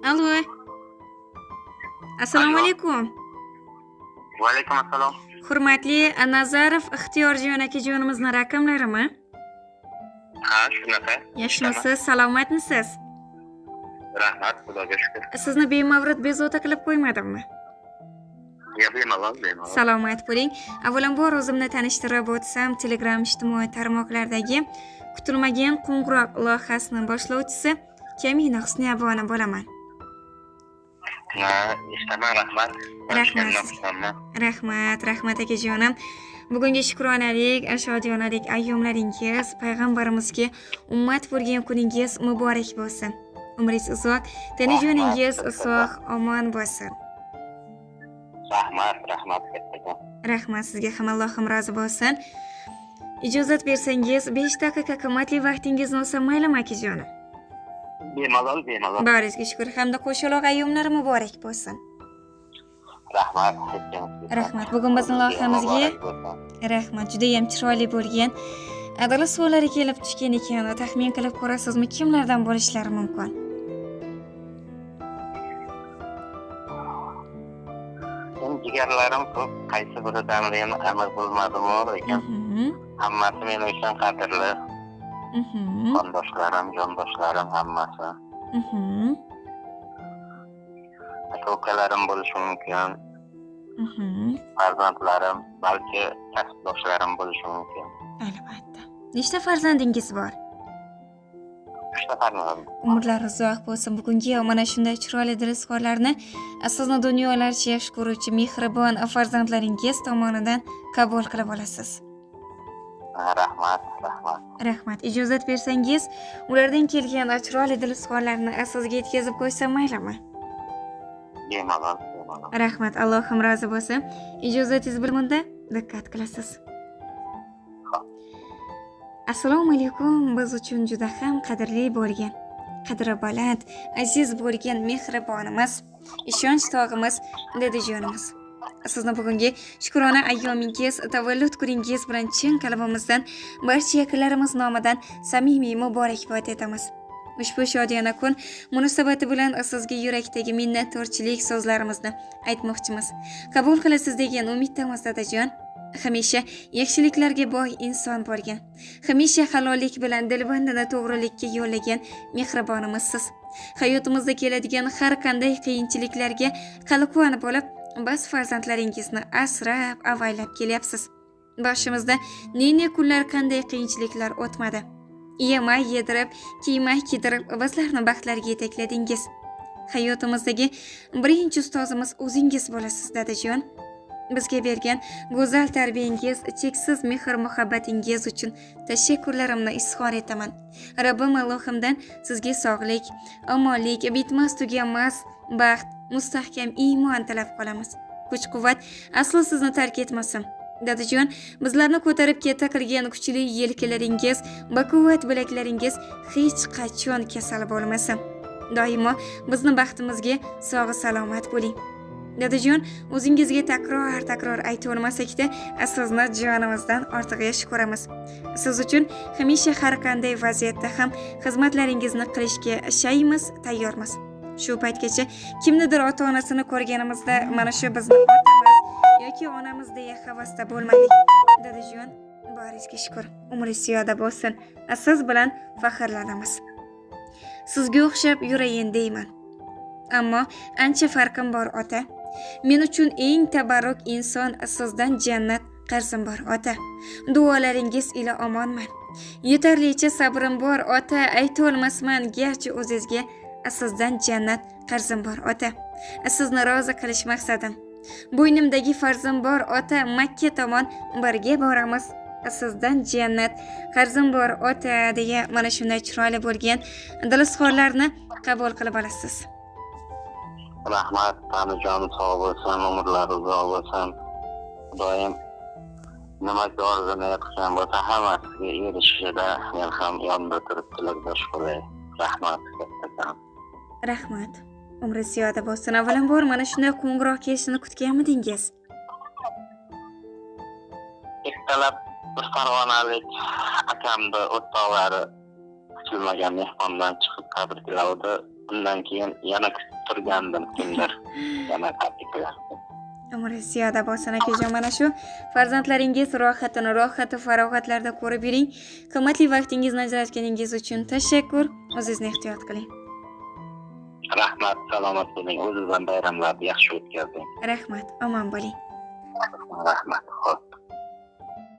Allo. Assalomu Alo. alaykum. Va alaykum assalom. Hurmatli Nazarov Ixtiyorjon akajonimizning raqamlarimi? Ha, shunaqa. Yaxshimisiz, salomatmisiz? Rahmat, Xudoga shukr. Sizni bemavrid bezovta qilib qo'ymadimmi? Bemalol. Salomat bo'ling. Avvalambor o'zimni tanishtirib o'tsam, Telegram ijtimoiy tarmoqlardagi kutilmagan qo'ng'iroq loyihasini boshlovchisi Kamina Husniyabona bo'laman. Ha, eshitaman, rahmat. Rahmat. Rahmat akajonim. Bugungi shukronalik, shodiyonalik ayyomlaringiz, payg'ambarimizga ummat bo'lgan kuningiz muborak bo'lsin. Umringiz uzoq, tanajoningiz sog' omon bo'lsin. Rahmat kattakon. Rahmat sizga ham Allohim rozi bo'lsin. Ijozat bersangiz 5 daqiqa qimmatli vaqtingizni olsam maylimi akajonim? Bemalol. Baringizga shukr hamda qo'shaloq ayyomlari muborak bo'lsin. Rahmat. Rahmat. Bugun bizning loyihamizga rahmat. Juda ham chiroyli bo'lgan adala savollar kelib tushgan ekan. Taxmin qilib ko'rasizmi, kimlardan bo'lishlari mumkin? Jigarlarim ko'p, qaysi biridan men amal qilmadim-o ekan. Hammasi men uchun qadrli. Qondoshlarim, jondoshlarim hammasi. Aka-ukalarim bo'lishi mumkin. Farzandlarim, balki kasbdoshlarim bo'lishi mumkin. Albatta. Nechta farzandingiz bor? 3 ta farzandim. Umrlari uzoq bo'lsin. Bugungi mana shunday chiroyli dilizkorlarni sizni dunyolarcha yaxshi ko'ruvchi mehribon farzandlaringiz tomonidan qabul qilib olasiz. Rahmat. Rahmat. Ijozat bersangiz, ulardan kelgan chiroyli dilizkorlarni sizga yetkazib qo'ysam maylimi? Bemalol. Rahmat. Allohim rozi bo'lsin. Ijozatingiz bilan diqqat qilasiz. Assalomu alaykum. Biz uchun juda ham qadrli bo'lgan, qadri baland, aziz bo'lgan mehribonimiz, ishonch tog'imiz, dadajonimiz. Sizni bugungi shukrona ayyomingiz, tavallud kuningiz bilan chin qalbimizdan barcha yaqinlarimiz nomidan samimiy muborakbod etamiz. Ushbu shodiyona kun munosabati bilan sizga yurakdagi minnatdorchilik so'zlarimizni aytmoqchimiz. Qabul qilasiz degan umiddamiz dadajon. Hamisha yaxshiliklarga boy inson bo'lgan, hamisha halollik bilan dilbandini to'g'rilikka yo'llagan mehribonimizsiz. Hayotimizda keladigan har qanday qiyinchiliklarga qalqon bo'lib, bas farzandlaringizni asrab avaylab kelyapsiz. Boshimizda ne kunlar qanday qiyinchiliklar o'tmadi. Yemay yedirib, kiymay kiydirib bizlarni baxtlarga yetakladingiz. Hayotimizdagi birinchi ustozimiz o'zingiz bo'lasiz dadajon. Bizga bergan go'zal tarbiyangiz, cheksiz mehr muhabbatingiz uchun tashakkurlarimni izhor etaman. Rabbim Allohimdan sizga sog'lik, omonlik, bitmas tuganmas baxt, mustahkam iymon tilab qolamiz. Kuch-quvvat aslo sizni tark etmasin. Dadajon, bizlarni ko'tarib keta qilgan kuchli yelkalaringiz, baquvvat bilaklaringiz hech qachon kasal bo'lmasin. Doimo bizni baxtimizga sog' salomat bo'ling. Dadajon, o'zingizga takror aytib olmasakda, sizni jonimizdan ortiq yaxshi ko'ramiz. Siz uchun hamisha har qanday vaziyatda ham xizmatlaringizni qilishga shaymiz, tayyormiz. Shu paytgacha kimnidir ota-onasini ko'rganimizda mana shu bizni otamiz yoki onamiz deya havasda bo'lmadik. Dadajon, baringizga shukr. Umringiz ziyoda bo'lsin. Siz bilan faxrlanamiz. Sizga o'xshab yurayin deyman. Ammo ancha farqim bor ota. Men uchun eng tabarruk inson sizdan jannat qarzim bor ota. Duolaringiz ila omonman. Yetarlicha sabrim bor ota, ayta olmasman garchi o'zingizga sizdan jannat qarzim bor ota. Sizni rozi qilish maqsadim. Bo'ynimdagi farzim bor ota, Makka tomon birga boramiz. Sizdan jannat qarzim bor ota deya mana shunday chiroyli bo'lgan dilizxorlarni qabul qilib olasiz. Rahmat, tanijonim sog' bo'lsin, umrlari uzoq bo'lsin. Xudoyim nimaga orzulayotgan bo'lsa hammasiga erishishida men ham yonida turib tilakdosh bo'lay. Rahmat kattakon. Rahmat. Umringiz ziyoda bo'lsin. Avvalambor mana shunday qo'ng'iroq kelishini kutganmidingiz? Ertalab bir farg'onalik akamni o'rtoqlari kutilmagan mehmondan chiqib tabriklavdi. undan keyin yana kutib turgandim kimdir. Yana tabriklar. Umringiz ziyoda bo'lsin akajon. Mana shu farzandlaringiz rohati farog'atlarda ko'rib yuring. Qimmatli vaqtingizni ajratganingiz uchun tashakkur. O'zingizni ehtiyot qiling. Rahmat, salomat bo'ling. O'zingizdan bayramlarni yaxshi o'tkazing. Rahmat, omon bo'ling. Rahmat. Xo'p.